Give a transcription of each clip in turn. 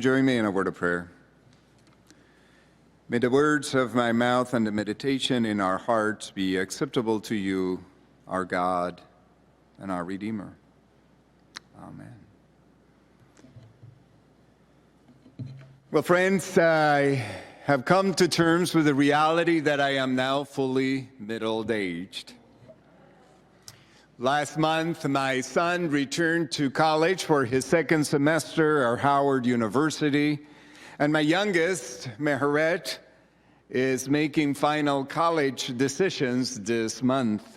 Join me in a word of prayer. May the words of my mouth and the meditation in our hearts be acceptable to you, our God and our Redeemer. Amen. Well, friends, I have come to terms with the reality that I am now fully middle-aged. Last month, my son returned to college for his second semester at Howard University, and my youngest, Meheret, is making final college decisions this month.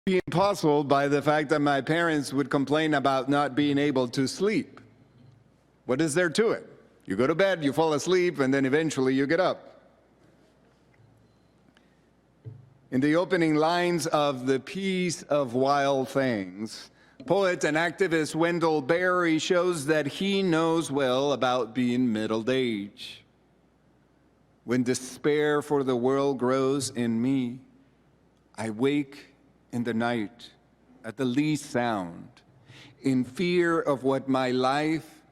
Being puzzled by the fact that my parents would complain about not being able to sleep. What is there to it? You go to bed, you fall asleep, and then eventually you get up. In the opening lines of The Piece of Wild Things, poet and activist Wendell Berry shows that he knows well about being middle-aged. When despair for the world grows in me, I wake in the night, at the least sound, in fear of what my life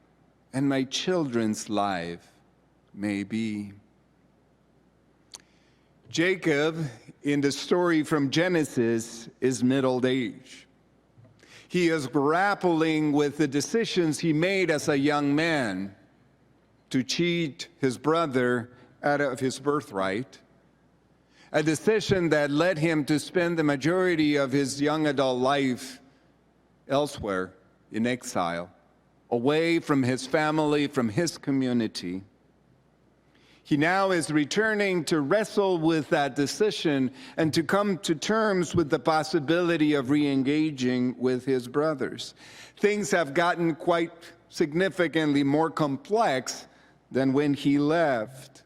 and my children's life may be. Jacob, in the story from Genesis, is middle-aged. He is grappling with the decisions he made as a young man to cheat his brother out of his birthright, a decision that led him to spend the majority of his young adult life elsewhere in exile, away from his family, from his community. He now is returning to wrestle with that decision and to come to terms with the possibility of re-engaging with his brothers. Things have gotten quite significantly more complex than when he left.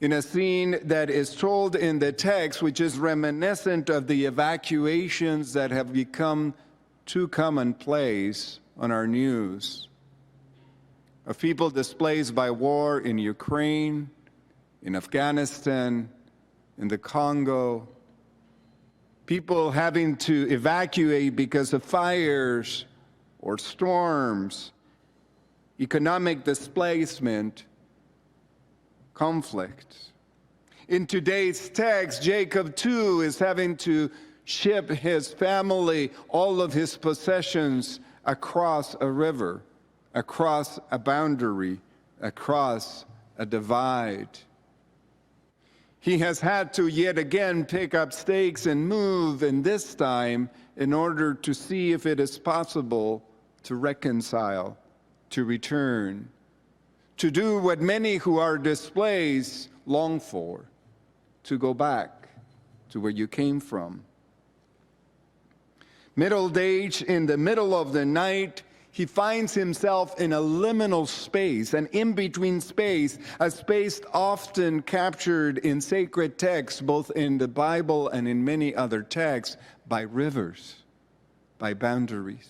In a scene that is told in the text, which is reminiscent of the evacuations that have become too commonplace on our news, of people displaced by war in Ukraine, in Afghanistan, in the Congo, people having to evacuate because of fires or storms, economic displacement, conflict. In today's text, Jacob too is having to ship his family, all of his possessions, across a river, across a boundary, across a divide. He has had to yet again pick up stakes and move, and this time in order to see if it is possible to reconcile, to return, to do what many who are displaced long for, to go back to where you came from. Middle-aged, in the middle of the night, he finds himself in a liminal space, an in-between space, a space often captured in sacred texts, both in the Bible and in many other texts, by rivers, by boundaries.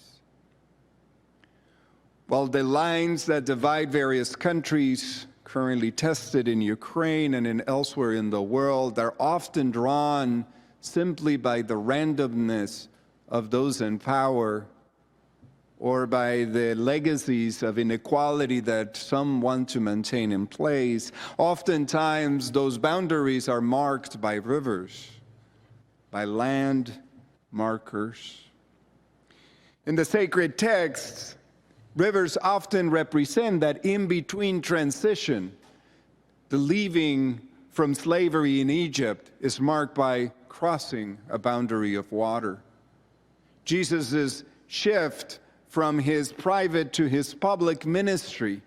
While the lines that divide various countries currently tested in Ukraine and elsewhere in the world are often drawn simply by the randomness of those in power or by the legacies of inequality that some want to maintain in place, oftentimes those boundaries are marked by rivers, by land markers. In the sacred texts, rivers often represent that in-between transition. The leaving from slavery in Egypt is marked by crossing a boundary of water. Jesus' shift from his private to his public ministry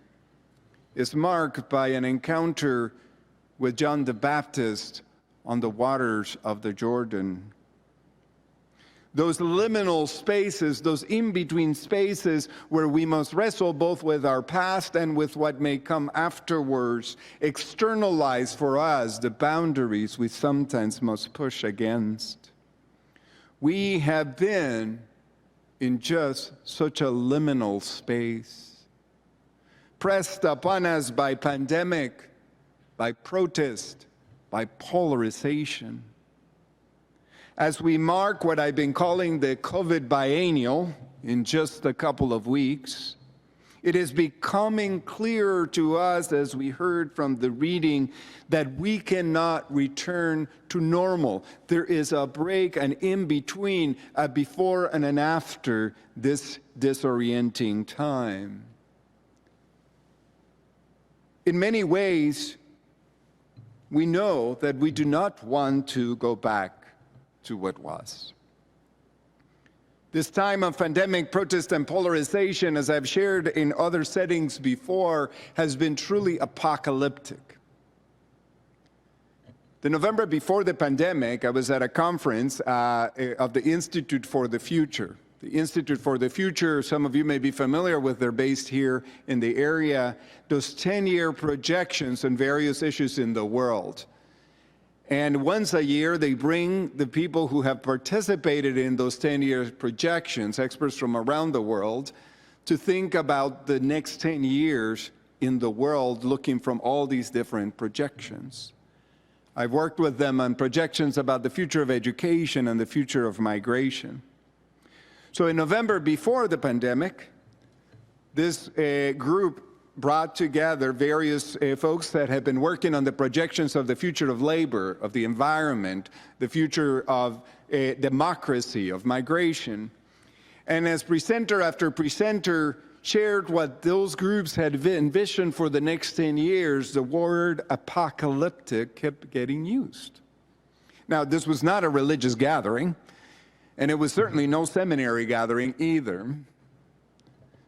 is marked by an encounter with John the Baptist on the waters of the Jordan. those liminal spaces, those in-between spaces where we must wrestle both with our past and with what may come afterwards, externalize for us the boundaries we sometimes must push against. We have been in just such a liminal space, pressed upon us by pandemic, by protest, by polarization. As we mark what I've been calling the COVID biennial in just a couple of weeks, it is becoming clearer to us, as we heard from the reading, that we cannot return to normal. There is a break, an in-between, a before and an after this disorienting time. In many ways, we know that we do not want to go back to what was. This time of pandemic, protest, and polarization, as I've shared in other settings before, has been truly apocalyptic. The November before the pandemic, I was at a conference of the Institute for the Future. The Institute for the Future, some of you may be familiar with, they're based here in the area, those 10-year projections on various issues in the world. And once a year, they bring the people who have participated in those 10-year projections, experts from around the world, to think about the next 10 years in the world, looking from all these different projections. I've worked with them on projections about the future of education and the future of migration. So in November before the pandemic, this group brought together various folks that have been working on the projections of the future of labor, of the environment, the future of democracy, of migration. And as presenter after presenter shared what those groups had envisioned for the next 10 years, the word apocalyptic kept getting used. Now, this was not a religious gathering, and it was certainly no seminary gathering either.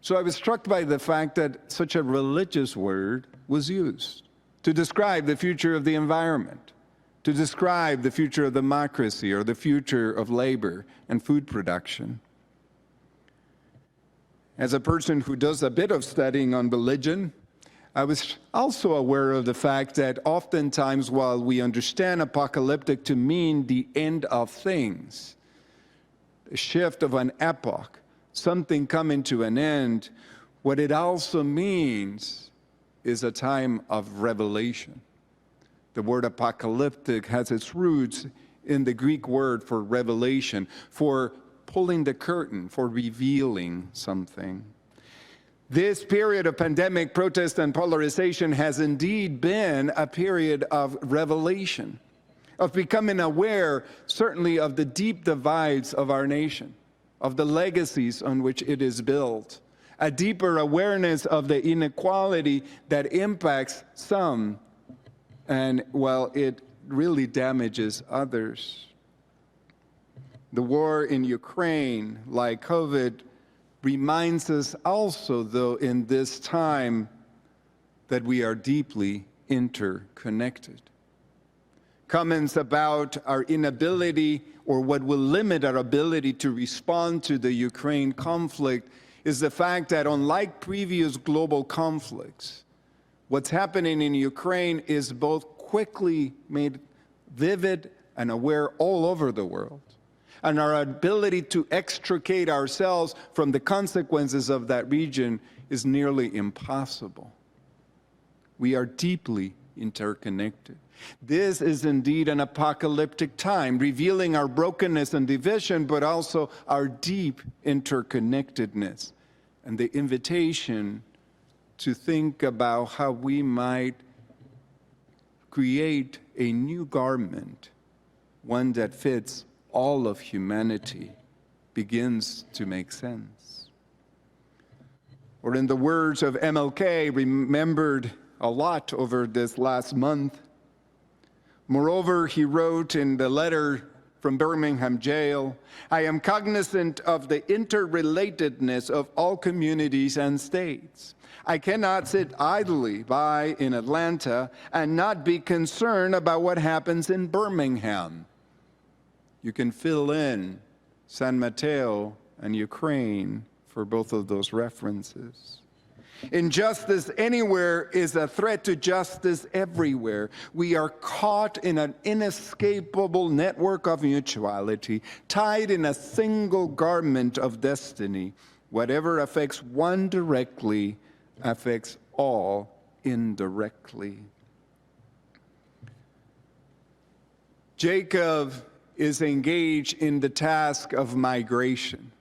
So I was struck by the fact that such a religious word was used to describe the future of the environment, to describe the future of democracy or the future of labor and food production. As a person who does a bit of studying on religion, I was also aware of the fact that oftentimes, while we understand apocalyptic to mean the end of things, a shift of an epoch, something coming to an end, what it also means is a time of revelation. The word apocalyptic has its roots in the Greek word for revelation, for pulling the curtain, for revealing something. This period of pandemic, protest, and polarization has indeed been a period of revelation, of becoming aware, certainly, of the deep divides of our nation, of the legacies on which it is built, a deeper awareness of the inequality that impacts some, and while it really damages others. The war in Ukraine, like COVID, reminds us also, though, in this time, that we are deeply interconnected. Comments about our inability or what will limit our ability to respond to the Ukraine conflict is the fact that, unlike previous global conflicts, what's happening in Ukraine is both quickly made vivid and aware all over the world. And our ability to extricate ourselves from the consequences of that region is nearly impossible. We are deeply interconnected. This is indeed an apocalyptic time, revealing our brokenness and division, but also our deep interconnectedness and the invitation to think about how we might create a new garment, one that fits all of humanity, begins to make sense. Or in the words of MLK, remembered a lot over this last month, moreover, he wrote in the letter from Birmingham jail, "I am cognizant of the interrelatedness of all communities and states. I cannot sit idly by in Atlanta and not be concerned about what happens in Birmingham." You can fill in San Mateo, and Ukraine for both of those references. Injustice anywhere is a threat to justice everywhere. We are caught in an inescapable network of mutuality, tied in a single garment of destiny. Whatever affects one directly affects all indirectly. Jacob is engaged in the task of migration,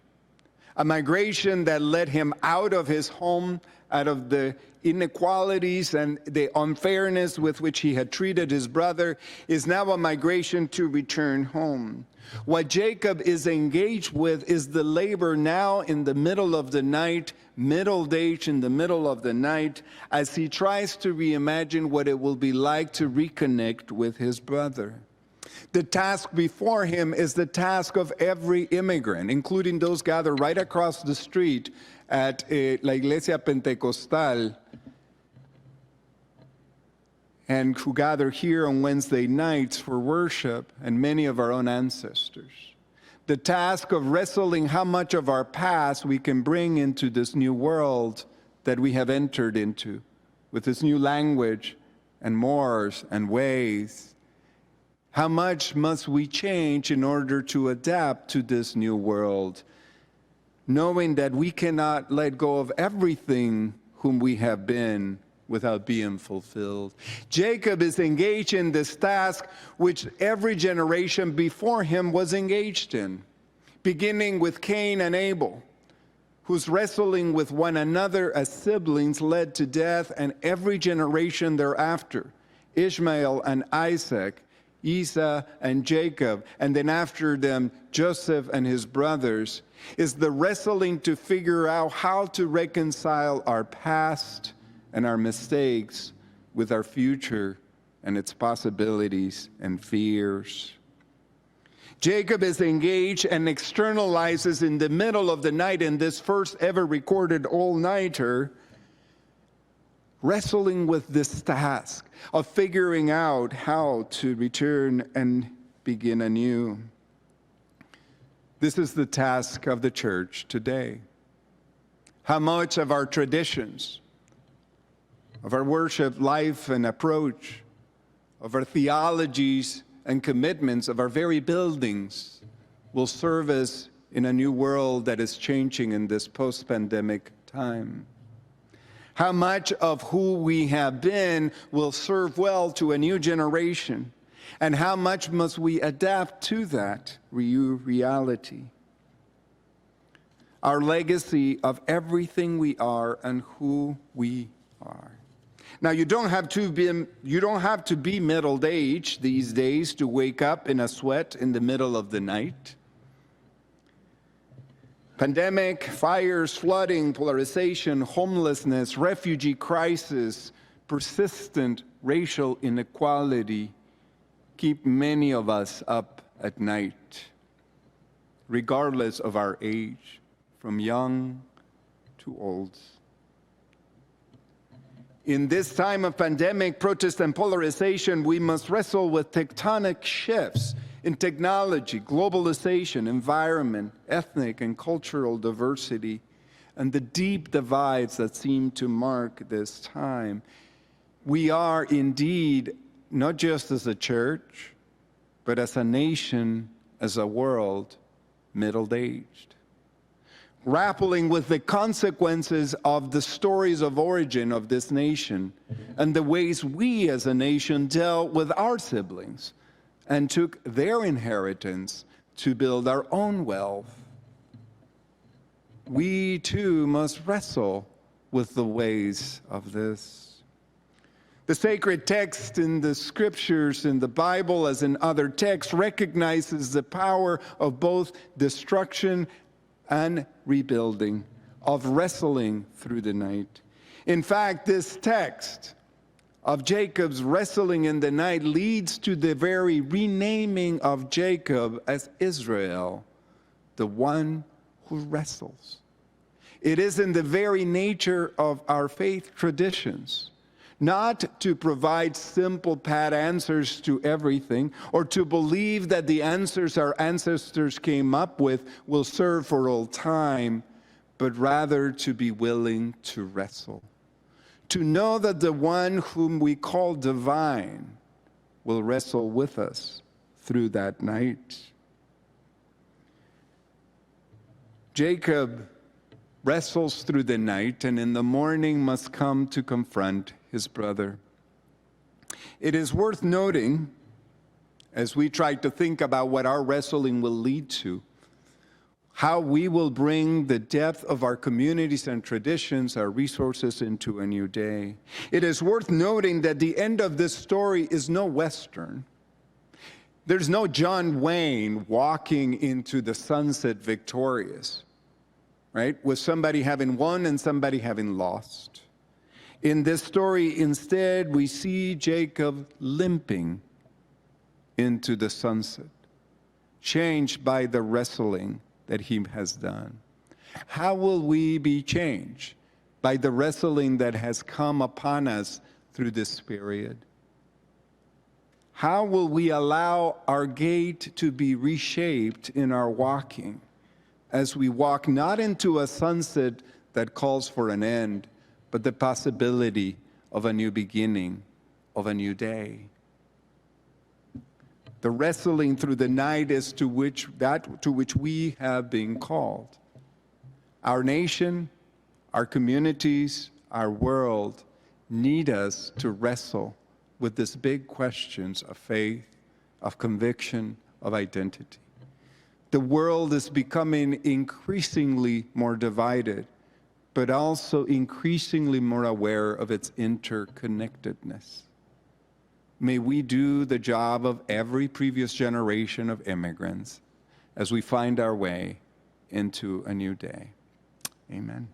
a migration that led him out of his home, out of the inequalities and the unfairness with which he had treated his brother, is now a migration to return home. What Jacob is engaged with is the labor now in the middle of the night, middle age in the middle of the night, as he tries to reimagine what it will be like to reconnect with his brother. The task before him is the task of every immigrant, including those gathered right across the street at La Iglesia Pentecostal and who gather here on Wednesday nights for worship, and many of our own ancestors. The task of wrestling how much of our past we can bring into this new world that we have entered into, with this new language and mores and ways. How much must we change in order to adapt to this new world, knowing that we cannot let go of everything whom we have been without being fulfilled. Jacob is engaged in this task which every generation before him was engaged in, beginning with Cain and Abel, whose wrestling with one another as siblings led to death, and every generation thereafter, Ishmael and Isaac, Esau and Jacob, and then after them, Joseph and his brothers, is the wrestling to figure out how to reconcile our past and our mistakes with our future and its possibilities and fears. Jacob is engaged and externalizes in the middle of the night in this first ever recorded all-nighter, wrestling with this task of figuring out how to return and begin anew. This is the task of the church today. How much of our traditions, of our worship life and approach, of our theologies and commitments, of our very buildings will serve us in a new world that is changing in this post-pandemic time? How much of who we have been will serve well to a new generation? And how much must we adapt to that reality? Our legacy of everything we are and who we are. Now, you don't have to be middle-aged these days to wake up in a sweat in the middle of the night. Pandemic, fires, flooding, polarization, homelessness, refugee crisis, persistent racial inequality keep many of us up at night, regardless of our age, from young to old. In this time of pandemic, protest, and polarization, we must wrestle with tectonic shifts in technology, globalization, environment, ethnic and cultural diversity, and the deep divides that seem to mark this time. We are indeed, not just as a church, but as a nation, as a world, middle-aged, grappling with the consequences of the stories of origin of this nation and the ways we as a nation dealt with our siblings and took their inheritance to build our own wealth. We too must wrestle with the ways of this. The sacred text in the scriptures, in the Bible as in other texts, recognizes the power of both destruction and rebuilding, of wrestling through the night. In fact, this text of Jacob's wrestling in the night leads to the very renaming of Jacob as Israel, the one who wrestles. It is in the very nature of our faith traditions, not to provide simple, pat answers to everything, or to believe that the answers our ancestors came up with will serve for all time, but rather to be willing to wrestle. To know that the one whom we call divine will wrestle with us through that night. Jacob wrestles through the night, and in the morning must come to confront his brother. It is worth noting, as we try to think about what our wrestling will lead to, how we will bring the depth of our communities and traditions, our resources into a new day. It is worth noting that the end of this story is no Western. There's no John Wayne walking into the sunset victorious, right? With somebody having won and somebody having lost. In this story, instead, we see Jacob limping into the sunset, changed by the wrestling that he has done. How will we be changed by the wrestling that has come upon us through this period? How will we allow our gait to be reshaped in our walking as we walk not into a sunset that calls for an end, but the possibility of a new beginning, of a new day? The wrestling through the night is to which we have been called. Our nation, our communities, our world need us to wrestle with these big questions of faith, of conviction, of identity. The world is becoming increasingly more divided, but also increasingly more aware of its interconnectedness. May we do the job of every previous generation of immigrants as we find our way into a new day. Amen.